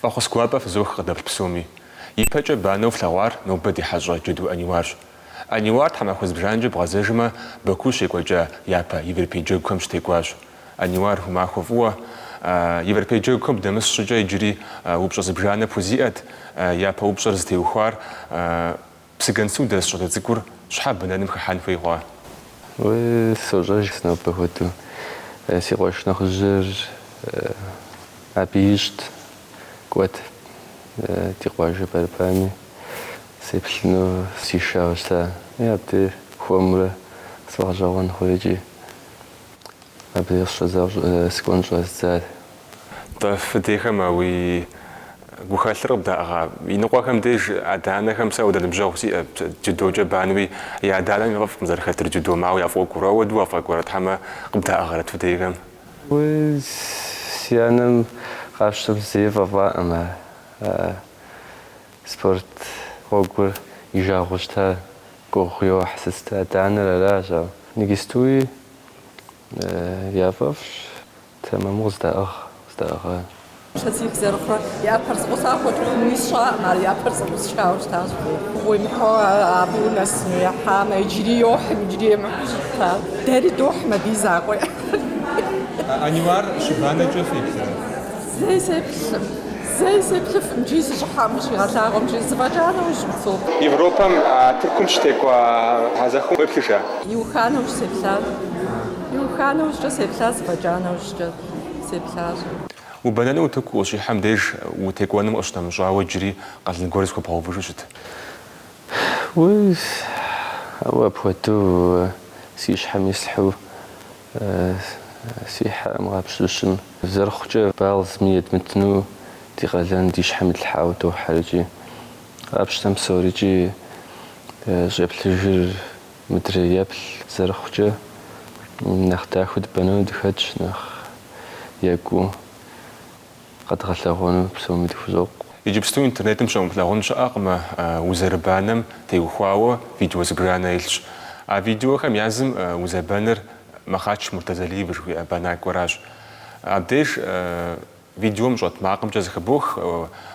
فأخذ فزوخ قدر بسومي يبقى بانو فلوار نوبدي حاجة جدو أنيوار أنيوار تحمل خوز برانج بغزجمة بكوش يقوجا يابا يفربي جوكم شتيقواش أنيوار هما خوفوا يفربي جوكم دمس شجا يجري وبجز برانة بوزيئت يابا وبجز تيوخوار بسجنسو درس شغل تذكر شحاب بنادم خحان فيغوا وسوجاج سنوب بهوتو سيغوش نخجر عبيشت قوات تيغواج بربامي سيبلنو سيشاوشتا يابدي خوامرة سواجاوان خويجي أبدي يشتزاو سكونجو الزاد طيب ديخم وي وخالر بدأ ينقوهم ديج عدانا خمسة وده نبجوسي جدو جبانوي يا عدانا يغف مزار خاطر جدو معه يفوق كورة ودوا فكورة تحما بدأ غلط في ديخم وسيانم قاشتم زيفا فاما سبورت غوغور يجاوشتا غوغيو حسستا دانا لا جا نيجستوي يافش تمام وزداغ شتي كزر أخرى يا برس قصا خوت ميشا مال يا برس مشاوش تاج ويمحو أبو ناس يا حام يجري يوح يجري محشتا داري دوح ما بيزاقوي أنيوار شبانة جوفي زي سبلف مجيس شحام مش غلاهم مجيس فجانا وش بتصوب يوروبا تركم شتيكوا هذا خو بكشة يوخانا وش سبلاد يوخانا وش سبلاد فجانا وش سبلاد وبنانا وتكو شي حمديش وتكوانا مقشنا مجا وجري قال نقولس كو بروفو شت هو بوتو سيش حميس حو سيح مغابشلشن زرخجة بعض مية متنو تيغالان ديش حمد الحاوتو حالجي غابشتم سوريجي جاب لجر مدري يابل زرخجة ناخ تاخد بنو دخدش ناخ ياكو قد غلاغونو بسومي دفزوق يجبستو انترنت مشاو ملاغون شاقما وزربانم تيوخواو فيديو زبرانا يلش فيديو خم يازم وزبانر ما خاتش مرتزلي بجوي ابانا كوراج عبديش فيديو مشات معقم جاز خبوخ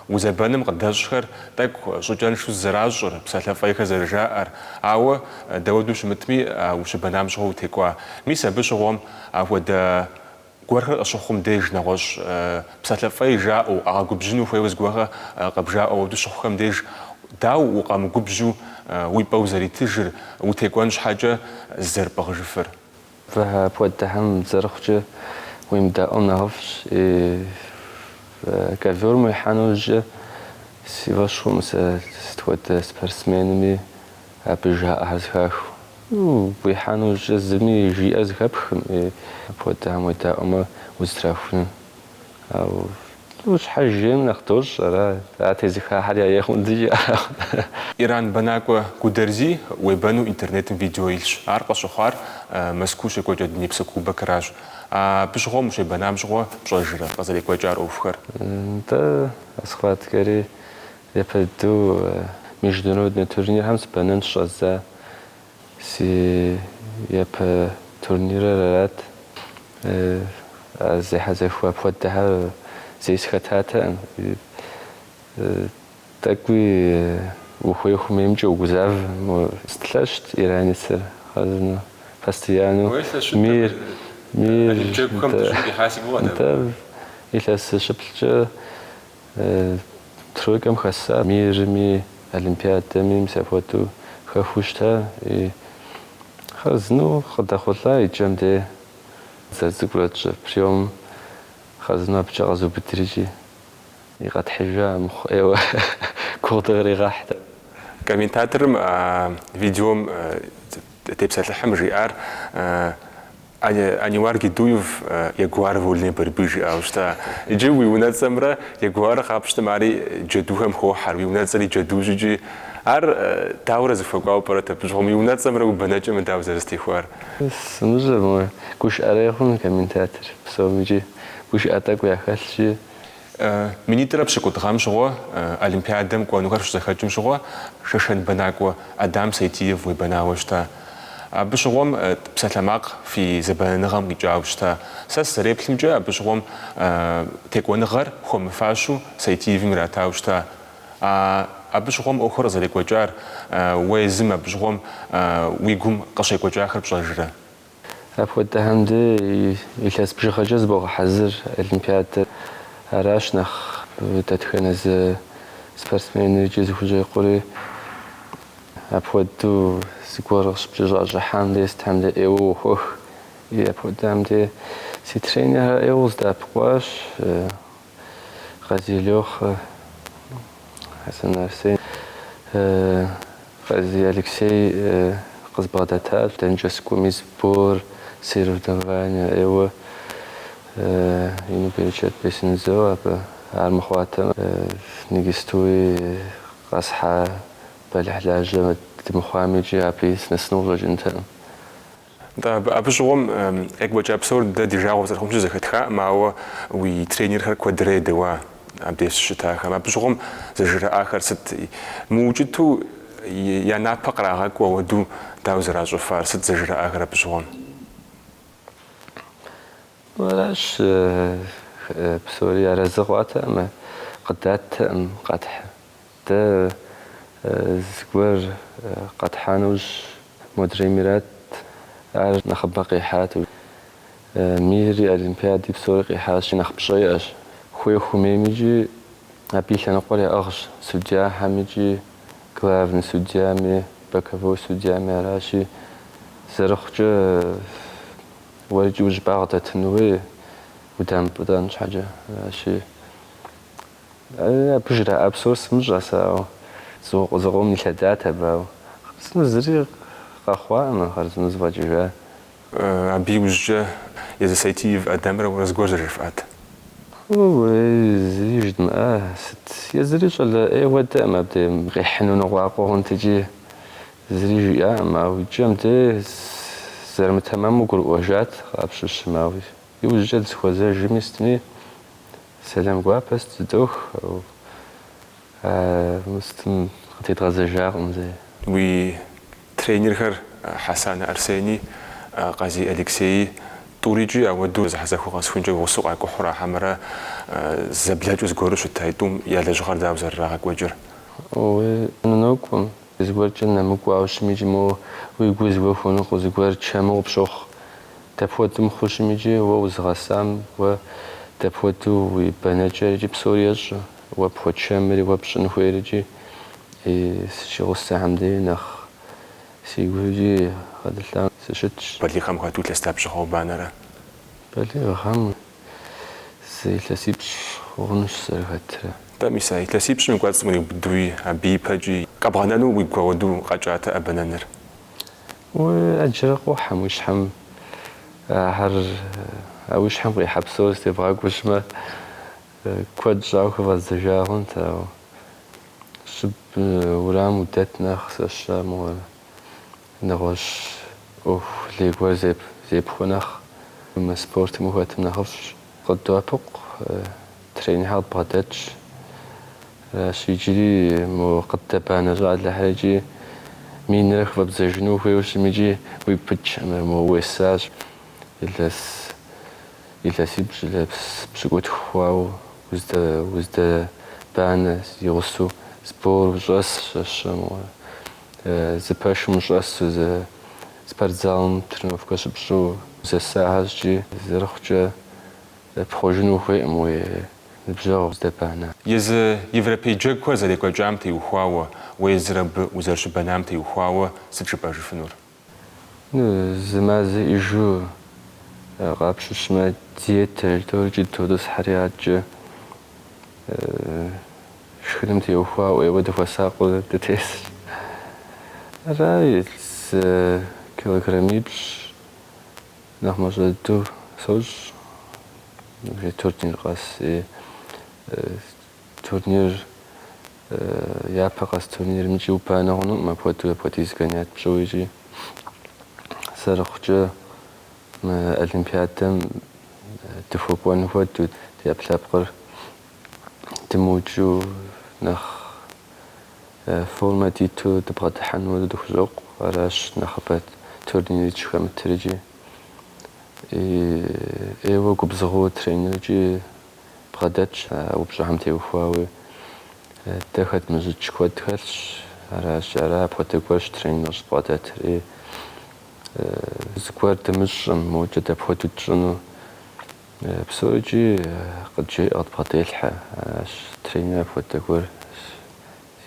وزبانم قداش خير تاك شجان شو الزراجر بسالة فايخ زرجاء او داود مش متمي وش بنام شو تيكوا ميسا بشغوم او دا غوار اشخوم ديج نغوش بسالة فايجا او اغوبجنو فايوز غوار قبجا او دو شخوم ديج داو وقام غوبجو ويباو زري تجر وتيكوانش حاجه زر بغجفر فبودهم زرخجة ويمدا نعرفش كالفور ميحانوج سيفاشو مسا ستوات سبرسمينمي أبجها أحزخاخ ويحانوج زمي جي أزخبخ بودهم ويتا أما وزترافون أو وش حاجين نختوش لا تزخا حد ياخون دي إيران بناكو كودرزي ويبانو إنترنت فيديو إلش عارقة شخار مسكوش كوجا دنيبسكو بكراج بشغو مش بنام شغو بشجرة قصدي كوجار أوفخر أنت أسخات كري يبدو مجدنود نتورنير همس بنان شازا سي يب تورنير رات زي حزفوا بودها زي سكتاتا تاكوي وخويخ ميمجو وزاف استلاشت إيراني سر خازنا فاستيانو مير انت إلاس شبلجا ترويكم خاصة مي أولمبياد مي مسافوتو خافوشتا خازنو خدا خلا يجام دي زازقلاتش بريوم خازنا بتشغزو بتريجي يقاد حجة مخ ايوا كوردغري غاحتا كمين تاترم فيديو تبسات الحم جيار أنيوار جدويف يجوار فولين بربيجي أوشتا جوي ونات سمرة يجوار خابشت ماري جدوهم خو حربي ونات سري جدو جي داور از فوقاو برات بجوم ونات سمرة وبناجم من داور استخوار سمجة كوش أريخون كمين تاتر بسوميجي كوش أتاك وياخالشي مني ترى بشكل غام شغوا أولمبيادم كوا نقدر شو زخارجم شغوا ششن بناكوا أدم سيتيف وبناوشتا بشغوم بسلامق في زبانغام يجاوشتا ساس ريبلم جا بشغوم تكونغر خم فاشو سيتيفي مراتاوشتا بشغوم أخر زلك وجار ويزم بشغوم ويقوم قشيك وجاخر بشجرة أبغى تهمدي يلاس بشخجز بغى حزر الأولمبياد راش نخ تتخنز سبورتسمان يجيز وجاي قولي أبغى تو سكورش بجاج حمدي استحمد إيوه هو أبغى تهمدي سيترينها إيوز دابقواش غازيلوخ حسن نفسي غازي أليكسي قزبادتال تنجس كوميز بور سيرو دغانيا إيوه ينو بيرشات بيسنزو المخواتم نيجستوي قصحة بالحلاجة مخامجي عبيس نسنو جنتهم طيب أبشغم أكبر جابسور ده ديجاو زرهم جزء كتخا ما هو ويترينير هر كوادري دوا عبديس الشتاء خا أبشغم زجر آخر ست موجودو يانا بقرا غاك ودو داوزر عجفار ست زجر آخر أبشغم ولاش بسوريا رزقات أم قدات أم قدح ده زكور قدحانوش مدريميرات عارف نخب قيحات ميري الأولمبيادي بسوري قيحات نخب شيئاش خوي خميميجي أبيش أنا قولي أغش سجاع حميجي كلافن سجامي بكفو سجامي راشي زرخجة ورجي وجباغة تنوي ودان حاجة راشي بجرى أبسورس مجرسة زغوم نشداتها باو بس نزري قخوانا خرز نزواج جوا أبي وجه يزا سيتيف أدمر ورزقوز رفعت وزيجد ست يزريج على أي ودا ما بدي غيحنو نواقوهن تجي زريج ما وجم تي زرم تمام وقول وجات قابش الشماوي يوجد خوازا جميستني سلام قوا بس تدوخ مستم خطيت غزا جاغم زي وي ترينير حسن أرسيني قازي أليكسي توريجي أودو زحزخو غاسفونجي وسوق عكو حرا حمرا زبلاجو زغورش تايتوم يالا جغار داوزر راغك وجر ونوكم زغور جنا مكوا وشميجي مو ويغوز وفونو زغور تشامو بشوخ تفوتم خوشميجي وزغسام و تفوتو ويباناجي بسورياج وبخوتشامري وبشنخويرجي شغل عمدي نخ سيقولي هذا الثان سشتش بالي خام خاتو تلاستابش خو بانرا بالي خام سي تلاسيبش ونش سرهت تاميساي تلاسيبش من قوات مني بدوي ابي باجي قبغنانو ويقودو قاجاتا ابنانر واجرق وحم وش حم هر وش حم يحب سوس تبغى وش ما كود جاو كفازجاهون تاو شب ورام ودتنا خسش مو نغش أوه ليقوا زيب خناخ ما سبورت مو هات نغش قد دوابق ترين هاد بغدادش راش يجري مو قد تبانا جا على حاجي مين رخ بزجنو في وش ميجي ويبتش مو ويساج إلا سيبش لابس بشقوت خواو وزدا بان يغسو سبور وجاس شمو زباش مجاس زبرزالم ترنوف كاش بشو زساعة جي زرخجة بخوجنو خوي موي نبجاو زدبانا يز يفربي جاكوا زليكوا جامتي وخواوا ويزرب وزرش بنامتي وخواوا ستشباج فنور زمازي يجو غابش شما ديت الدورجي تودس حريات شخدمتي وخواوا يودف وساقو دتيس رايس كيلوغراميبش نحن جدو سوج في تورنير قاس تورنير يا بقاس تورنير مشي وبانا هونو ما بوتو بوتيز كانت بشويجي سرخجة ما الأولمبياد تفو بوان فوتو تي أبلابقر تموجو نخ فورما ديتو تبغى تحنو دخجوق راش نخبت турнир чхамтрижи эво губзгоо тренержи бгадач убжахамтэй ухваwe тэхат мужич квадхалш арашара протоколш тренерс бгадат зкварт мужм موجودة بخطوتشنو بسوجي قد جاء بطيلها ترينر بروتوكول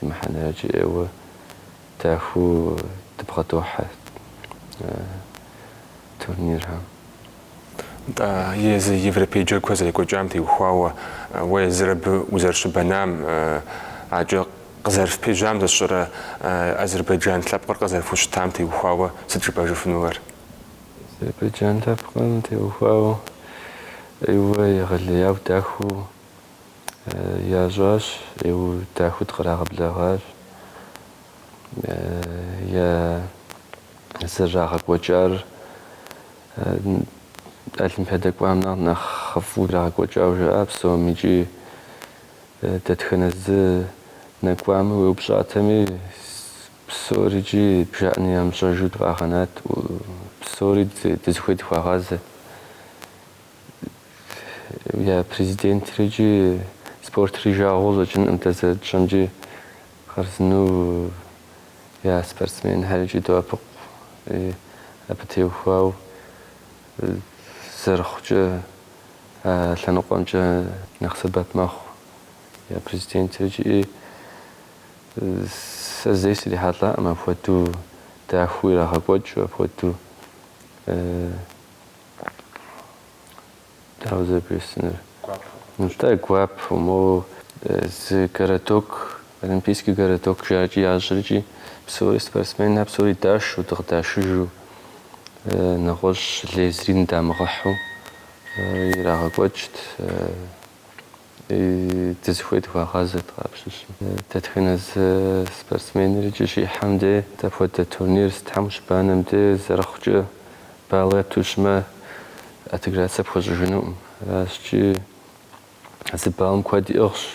سمحنا جي و تاخو تبغى توحد تورنيرها يزي يفربي جو كوزا يكو جامتي وخواوا ويزرب وزرش بنام عجو قزرف بيجام دشرة أذربيجان تلبقر قزرف وش تامتي وخواوا ستربا جفنور أذربيجان تلبقر وخواوا ايوه يغلي ياو تاخو ياجاش ايوه تاخو تقرا قبلهاش يا سراغ كوجار ألم هذاك وامنا نخفو راغ كوجار جاب سو ميجي تتخنز نكوام وبشاتمي بسوريجي بشأني ام شجود راغنات بسوري تزخويت خواغاز يا بريزيدنت ريجي سبورت ريجا غوز جن امتزاد شنجي خرزنو يا سبورتسمين هالجي دوابق ابتيو خواو زرخجا لنقومجا نخسبات ماخو يا بريزيدنت ريجي سازيس اللي حاطلا اما فوتو تاخوي راها بوجو فوتو هذا بيسنر نشتاق قواب ومو ز كاراتوك أولمبيسكي كاراتوك جاجي عجرجي بسوري سبورتسمين بسوري داش وتغداش جو نغوش ليزرين دام غحو يراغ قوجت تزخويت وغازت غابشش تدخنز سبورتسمين رجي شي حمدي تفوت تورنير ستحمش بانمدي زرخجو بالغ توشما أتقرأ سبخ جنوم راشجي زبالم كوادي أخش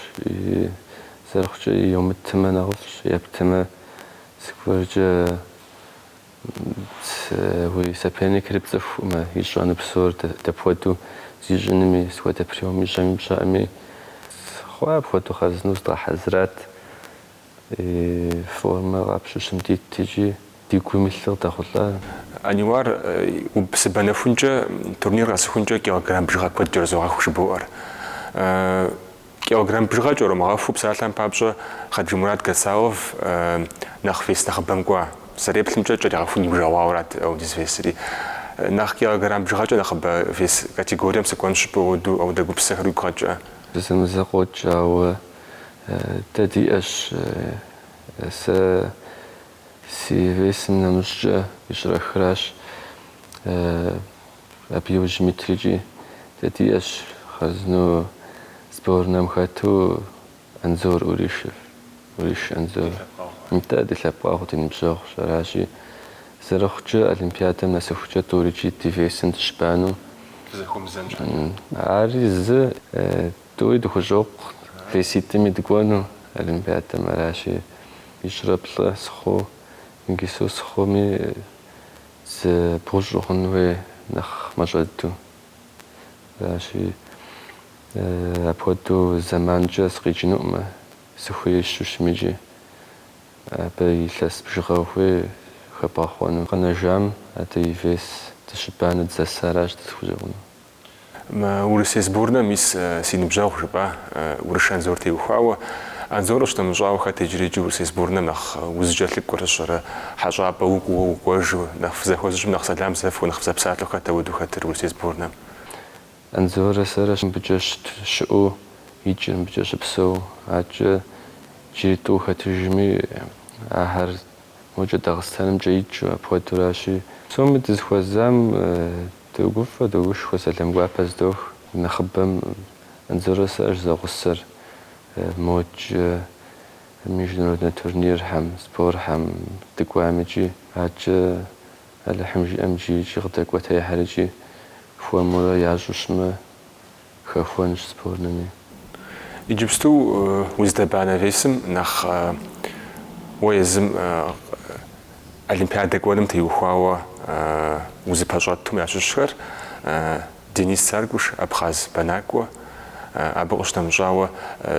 زرخجي يوم التمن أخش يبتما سكورجا وي سبيني كريبزف وما يجران بصور تبودو زيجنمي سوا تبريومي جامي بشامي خواب خودو خازنوز دا حزرات فورما غابشوش مديد تيجي ديكو ميلر داخل أنيوار وبسبنا فنجة تورنير راس فنجة كيلوغرام بجرا كود جرزوها خوش بوار كيلوغرام بجرا جرو مغافو بسالان بابجا خد جمهورات كساوف نخفيس نخبم قوا سريب فنجة جري غافوني بجرا واورات أو ديزفيسري نخ كيلوغرام بجرا جرا نخب فيس كاتيجوريام سكونش بودو أو دقو بسخرو كراجا بس مزاقوت أو تدي أش سي فيسنا مش يشرح خراش أبيو جميتريجي تديش خزنو سبورنا مخاتو أنزور أوريش أنزور متى دلابقاو تنمشاو شراشي زرخجة أولمبيادا نسخجة توريجي تيفيسن تشبانو عاريز توي دخجوق في سيتمي دقوانو أولمبيادا مراشي يشرب سخو نجيسوس خومي ز بوجوهن و نخ مجدو راشي أبودو زمان جاس قيجنو ما سخوي شوش ميجي بيلس بجغاوي خباخوانو قنا جام أتي فيس تشبان تزساراج تخوجون ما ورسيس بورنا ميس سينبجاو خبا ورشان زورتي وخاوة أنزورش تمجاو خاتجريجي ورسيس بورنا نخ وزجات لك كورشرة حجابة وقوجو نخ فزاخوزج نخ سلام زف ونخ فزابسات لك تودو خاتر ورسيس بورنا أنزور سرش بجاش شو يجي بجاش بسو عج جيتو خاتجمي أهر موجود داغستانم جيجو بودوراشي سوم تزخوزام توقف دوش خوسلم قابز دوخ نخبم أنزور سرش زغسر موج ميجنورنا تورنير هم سبور هم تقوامجي عج على حمجي أمجي غداك وتاي حرجي فوا مورا يعجوش ما خافوانش سبور نمي يجبستو وزدبانا فيسم نخ ويزم Олимпиадэ кӏуэным теухуауэ узыпэщӏэтум ящыщхэр Денис Саргуш, Абхъаз бэнакӏуэ, абы къыщтэмыщӏауэ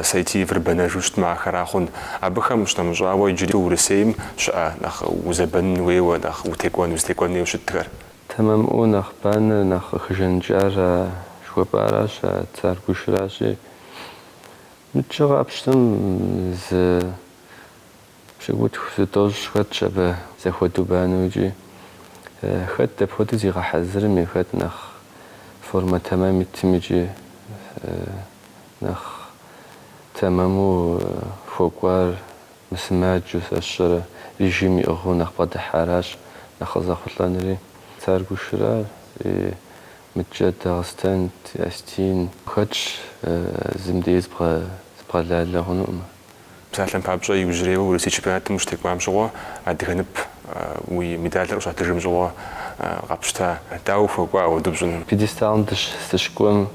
Сайтиевыр бэнэжу щытмэ ахэр хъун. Абыхэм къыщтэмыщӏауэ иджыри Урысейм щыӏэ нэхъ узэбэн хуейуэ, нэхъ утекӏуэн, узытекӏуэн хуейуэ щытхэр. Тэмэмыӏэу нэхъ банэ, нэхъ къыхэжэнкӏар жыхуэпӏаращ, Саргушращи. Мыдкӏэ къапщтэм пщыкӏутху зытӏощӏ хэтщ абы зэхуэдэу банэу икӏи. Хэт апхуэдэу зигъэхьэзырми, хэт нэхъ формэ тэмэм итым икӏи нэхъ тэмэму хуэкӏуар Мысымаджэу сэщӏэрэ режим иӏыгъыу нэхъ бгъэдыхьаращ нэхъ къызэхъулӏэнри. Саргушрэ мыдкӏэ Дагъыстан, Астин хэтщ зым деж збгъэлалэ хъунуӏым. Псалъэм папщӏэ иужьрейуэ Урысей чемпионатым ущытекӏуам щыгъуэ адыгэ нып уи медалыр къыщатыжым щыгъуэ къапщта. Дауэ ухуэкӏуа ауэду пщӏыным? Пьедесталым дыщыкӏуэм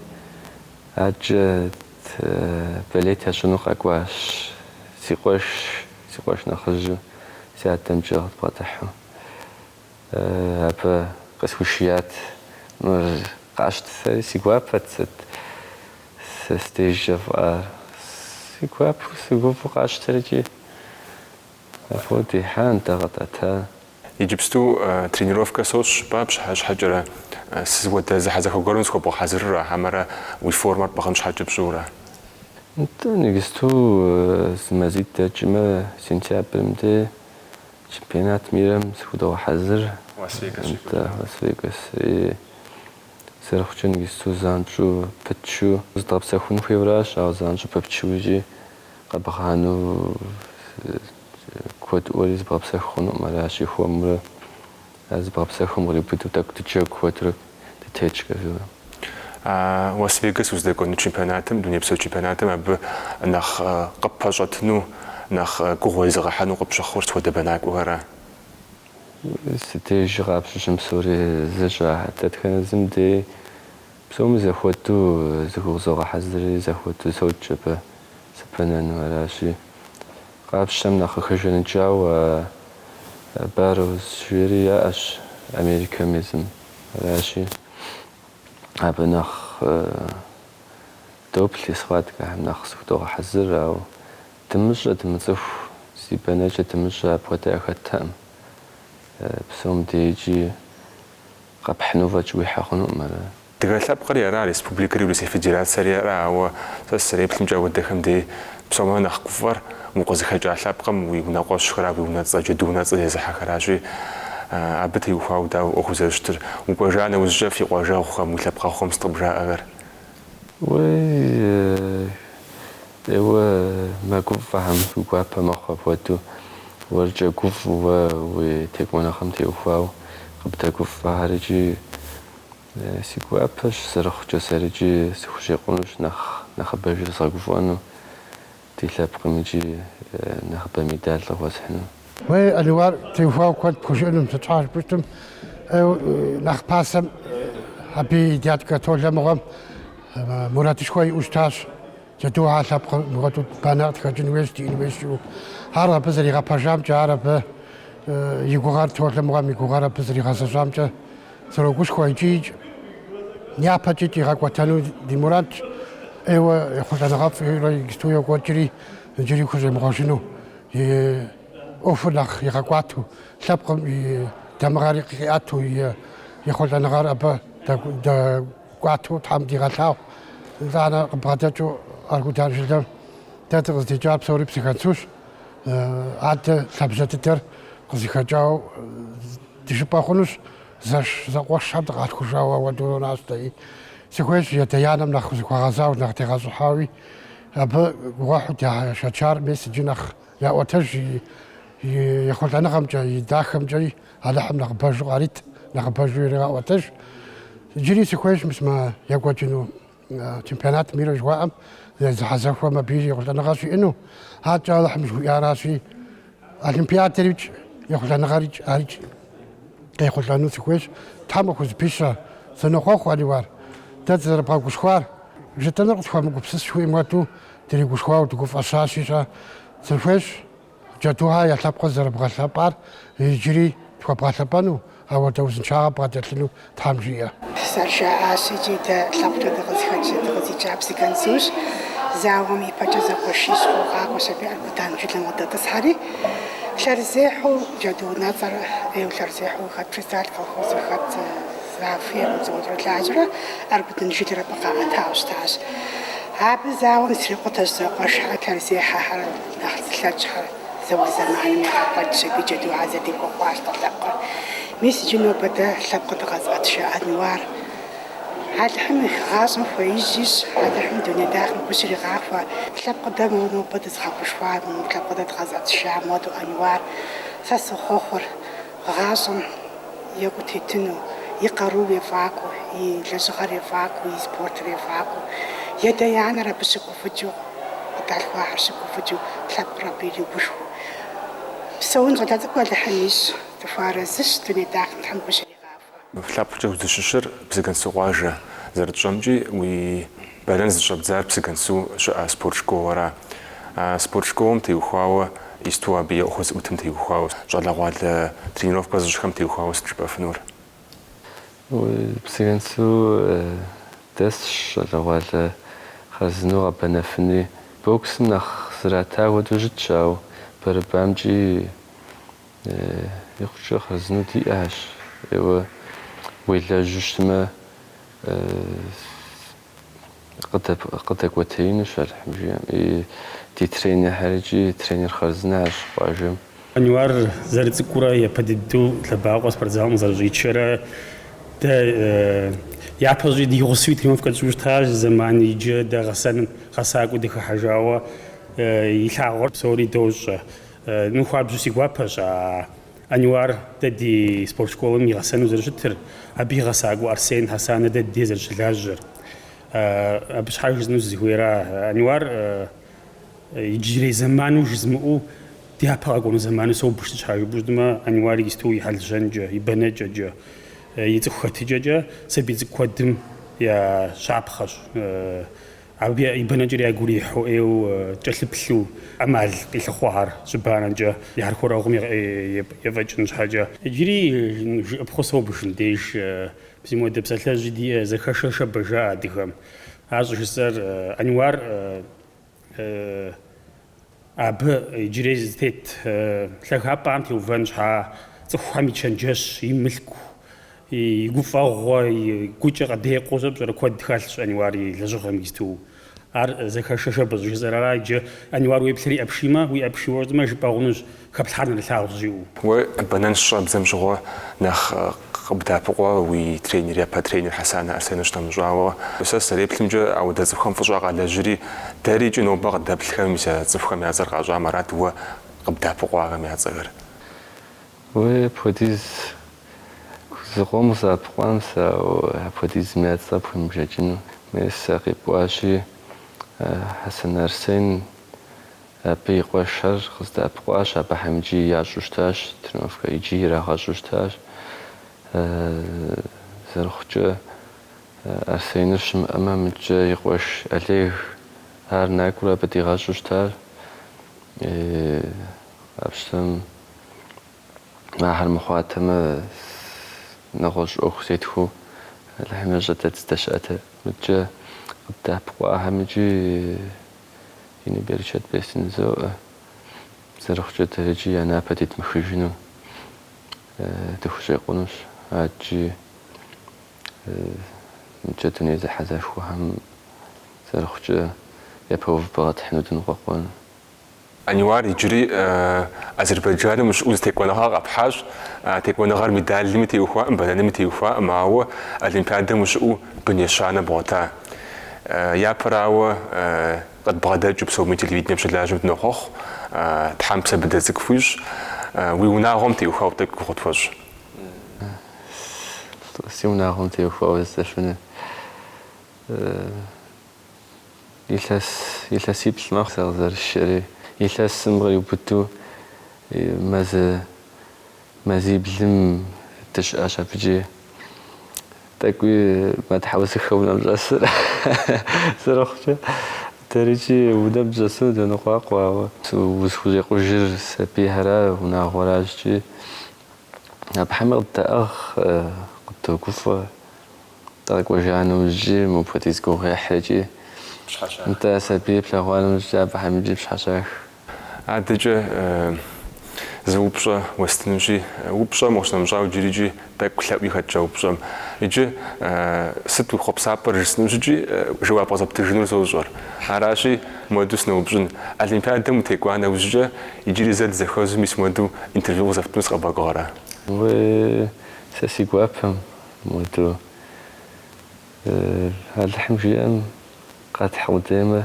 аджэ балет ящӏыну къэкӏуащ. Си къуэш нэхъыжьу си адэмкӏэ къыбгъэдыхьу. Абы къысхуишият. Къащтэ сэри си гуапэт сэ стежкӏэ фӏар. Си гуапэу къащтэри икӏи апхуэдэу дихьа, нтӏэ къэтӏэта. Иджыпсту тренировкэ сощӏ щхьэкӏэрэ сызуэдэ зэхьэзэхуэ гуэрым схуэбгъэхьэзырурэ, ахэмэрэ уи формэр пӏыгъын щхьэкӏэ пщӏыурэ? Нтӏэ нэгысту зымэзитӏ дэкӏмэ сентябрым де чемпионат мирым схудогъэхьэзыр. Лас-Вегас. Зэрыхъукӏэ нэгысту занщӏэу пытчу зыдгъэпсэхун хуейуэращ, ауэ занщӏэу пыпчу икӏи къэбгъанэу куэдӏуэри зыбгъэпсэху хъунуӏым. Аращи хуэмурэ зыбгъэпсэхум кърибыдэу тӏэкӏу дыджэгу куэдрэ дытекӏ. Лас-Вегас уздэкӏуэну чемпионатым, дунейпсо чемпионатым абы нэхъ къыпэщӏэтыну, нэхъ гугъуей зыгъэхьэну къыпщыхъур схуэдэ бэнакӏуэхэрэ? Сытежи къапщыщӏым псори зэщӏахьэ. Дэтхэнэ зым дей псоми зэхуэдэу зыгугъу зогъэхьэзыри зэхуэдэу соч абы сыпэнэну. Аращи къапщтэм нэхъ къыхэжэныкӏауэ Барроуз жери яӏэщ Америкэм езым. Аращи абы нэхъ доплъ исхъуаткъым, нэхъ сыхудогъэхьэзыр, ауэ дымыщӏэ, дымыцӏыху, си бэнэкӏэ дымыщӏэ апхуэдэ яхэтэӏым. Псом дей икӏи къэпхьыну фӏэкӏ уихьэ хъунуӏым ара. Адыгэ лъэпкъыр ара, Республикэри Урысей Федерацэри ара, ауэ сэ сызэреплъымкӏэ ауэдэхэм дей псомэ нэхъ гуфӏэр укъызыхэкӏа лъэпкъым уи унэкъуэщхэр, уи унэцӏэ, джэду унэцӏэ зезыхьэхэращи, абы теухуауэ дауэ ӏуэху узэрыщтыр? Укӏуэжа нэужькӏэ фи къуажэгъухэм, уи лъэпкъэгъухэм сытӏым жаӏэхэр? Еуэ мэгуфӏэхьэм уи гуапэ мэхъу апхуэдэу. Уэркӏэ гуфӏу уэ уи текӏуэнэхэм теухуауэ къыбдэгуфӏэхэр икӏи си гуапэщ зэрыхъукӏэ сэри икӏи сыхущӏекъунущ нэхъыбэжыр згъэгуфӏэну ди лъэпкъым икӏи нэхъыбэ медаль къыхуэсхьыну. Ануар теухуауэ куэд пхужыӏэнум сытщӏащ быщтым, нэхъ пасэм абы и дядкэ толъэмыгъуэм мурадышхуэ иӏэу щытащ. Джэду а лъэпкъ мыгъуэту банэ къытхэкӏын хуейщ, диӏэн хуейщ. Ар абы зэригъэпэжамкӏэ, ар абы и гугъэр толъэмыгъуэм и гугъэр абы зэригъэзэщӏамкӏэ зэрогушхуэ икӏи япэкӏи къигъэкӏуэтэну ди мурадщ. Еуэ ехъулӏэныгъэфӏ игысту йокӏуэкӏри иджыри хуземыгъуэжыну, и ӏуэхур нэхъ игъэкӏуату, лъэпкъым и дамыгъэр къиӏэту, и хъулӏэныгъэр абы дэкӏуату Тхьэм дигъэлъагъу. Нтӏанэ къыбгъэдэкӏыу аргудар жылэм дэ дыкъыздикӏар псори псыхэцущ. Адэ лъабжьэ дыдэр къызыхэкӏауэ дыжыпӏэ хъунущ. Зэкъуэшхэм дыкъалъхужауэ ауэдэу нащӏэ. Сыхуейщ едэянэм нэхъ зыхуэгъэзауэ, нэхъ дегъэщӏыхьауи, абы гугъуехьу дяшэчар мис иджы нэхъ яӏуэтэж и ехъулӏэныгъэмкӏэ, и дахэмкӏэ, алыхьым нэхъыбэжу къарит, нэхъыбэжу иригъэӏуэтэж. Иджыри сыхуейщ мис екӏуэкӏыну чемпионат мира жыхуаӏэм зэхьэзэхуэм абы ехъулӏэныгъэ щиӏэну. Аркӏэ алыхьым жыхуиӏаращи, олимпиадэрикӏ ехъулӏэныгъэрикӏ арикӏ къехъулӏэну сыхуейщ. Тхьэм къыхузыпищэ зэныкъуэхъу Ануар. Дэ зэрыбгъэгушхуар жытӏэныр къысхуэмыгупсыс хуейм хуэдэу дыригушхуауэ дыгуфӏэщащи щӏэ сыхуейщ. Джэдухьэ я лъэпкъыр зэрыбгъэлъэпӏар иджыри تخبرتبانو أو توزن شعب قدرتلو تامجيا. سرشا سجيدا لابد دغزي جاب سكنسوش زاومي بجزا قشيش وقاق وشبيع البطان جدا مدة تصحري شرزيحو جدو نظر ايو شرزيحو خد بريستال كالخوص خد زافير وزودر اللاجرة أربط نجدر بقاء تاوش تاش هاب زاوم سريقو تزاقش شرزيحة حر نحس اللاجرة زوج زمان ميحقد شبي جدو عزدي وقواش تطلق ميس جنوب بدا لابقد غزات شاء أنوار هذا حمي غازم فيجيش هذا حمي دنيا داخل بشري غافة لابقد مونو بدا تخاف شوار من لابقد غزات شاء مودو أنوار ساس خوخر غازم يقطي تنو يقرو يفاكو يلزغر يفاكو يسبورت يفاكو يدا يعني ربسكو فجو تعرفوا عرسكو فجو لاب ربي يبشو بسون غدا تقول حنيش تفارزش دنيا داخل تحم بشري غافة فلابجا وزششر بسكنسو واجا زرت جمجي وي بالانس جبزار بسكنسو شا سبورتشكو ورا سبورتشكوم تيوخواو يستوى بيا أخوز أوتم تيوخواو جعل غوال ترينوف بازش خم تيوخواو ستربا فنور بسكنسو دس غوال خزنو بنفني بوكس نخ زراتا ودوجت شاو بربامجي يخشى خزنو دي اش ويلا جوجتما قد كوتين شرح مجيام دي ترينر حرجي ترينر خزناش واجم أنوار زرت كورة يبدو تباقوس برزام زرجي شرا يا بزي دي غسوي تيمف كتشوشتاج زمان يجي دا غساق ودي حاجاوا يلاغور بسوري دوج نخواب جوسي غواباش أنوار دي سبورت شكول ميغسانو زرجتر أبي غساق وأرسين حسان دي زرج لاجر باش حاجة زنوز زهويرا أنوار يجري زمانو جزمو دي باغونو زمانو سو باش تشحاجو باش دما أنوار يستوي حال جنجا يبنجا جا يتخوتجا سبيز كودم يا شعب خش أبي يبنجا يا غوري حو ايو جلبلو أمال يلخوار زبانجا يحركو رغم يفجن حاجة يجري بخصو باش نديش بسيمو دبساتلا جدي زخشش بجا ديهم هذا جسر أنوار أب يجري زيت لخاب عم تيوفنجها تفهمي تشنجش يملكو يقفوا يقولش قديه قوسب زر كود خالص أنواري لجوهم يستو زخشش بس جسر رايج أنوار ويبثري أبشيما ويأبشيورز ما جباونج قبل حنا نتاوزيو وبنان الشاب زمجوا نخ قبدا بقوا ويترينر يا باترينر حسن أرسنش تمجوا بس سريب تمجا أو دزخم فجوا على جري تاريخ نوبا قد بالخامس زفخم يازر قاجا مرات هو قبدا بقوا غم يازر وبوديز زقوم زابقوان سو بوديز ميات زابخم جاجنو مساقي بواشي حسن أرسن بيقوشر خزدا بقواش بحمجي ياجوشتاش تنوفك يجي راجوشتاش زرخجة أرسينش أمام جا يقوش عليه هر ناكولا بدي غاجوشتار أبشتم مع هالمخاطمة نغوش أخسيتهو الحماجة تستشأته متجا قد بقوا همجي يعني بيرشاد بيسن زوء زرخجة تهجي أنا بديت مخرجنو تخشي قنوش هاجي جاتني إذا حذف وهم زرخجة يبهو بغات حنودن وقوان أنوار يجري أذربيجان مش أوز تكونها غبحاج تكونها غير ميدال لمتي وفاء بدل لمتي وفاء ما هو الإمبياد مش أو بنيشانة بوتا يا براو قد بغدا جب سومي تلفيد نمشي لاجم نخخ تحمس بدل زكفوج ويوناهم تيوخاو تكوخد فوج سيوناهم تيوخاو بزاف يلاس يبس ما خسر زر الشري يلاس مغي وبدو مازي بلم تشاش بجي تاكوي ما تحاوس خونا بجسر صراحه تاريخي ودب جسود نقاق وسوزي قجر سبي هرا هنا غراجي بحمد تأخ قد كفوا ترك وجهنا وجي مو بتيس كوغي حاجي انت سبيب لغوان وجي بحمد جيب شحشاك عادجة زوبشة وستنجي وبشة مش نمشاو جريجي تاكل ويخد جوبشة يجي ست وخب سابر رسنجي جواب غزب تجنور زوجر عراشي مودوس نوبجن الإمبياد دم تيكوانا وجي يجي زاد زخوز ميس مودو انترفيو غزب تنس غباقارا و ساسي قوابهم مودو هاد الحمجيان قاد حاول ديما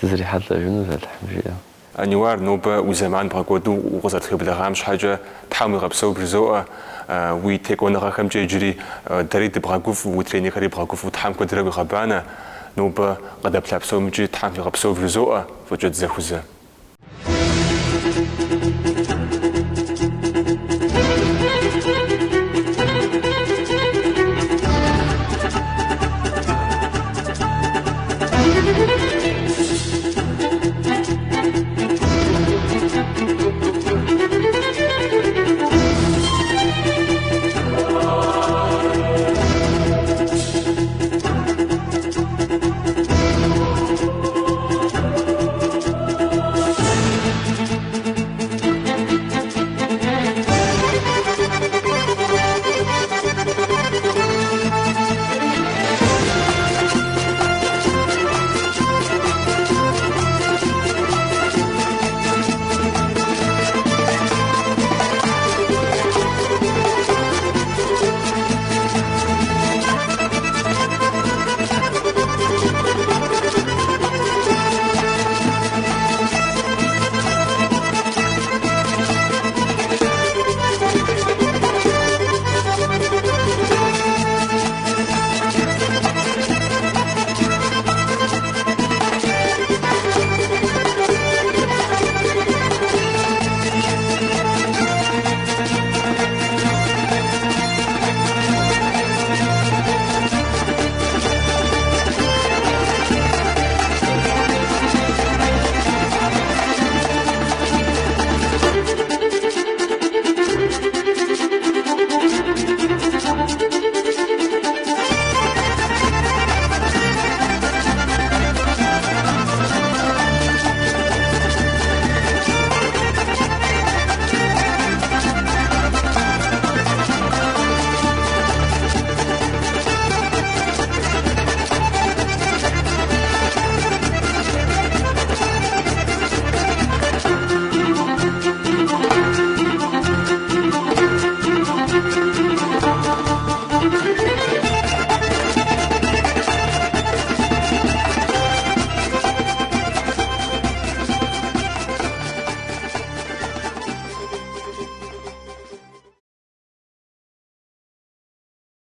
تزري حد لجنود هاد الحمجيان أنيوار نوبة وزمان بغاقودو وغزات خبلا غامش حاجة تحاول غبسو برزوء ويتيكونا غاكم جيجري داريد بغاقوف وتريني خري بغاقوف وتحام كدرا بغابانا نوبة غدا بلابسو مجي تحام غبسو برزوء فجد زخوزة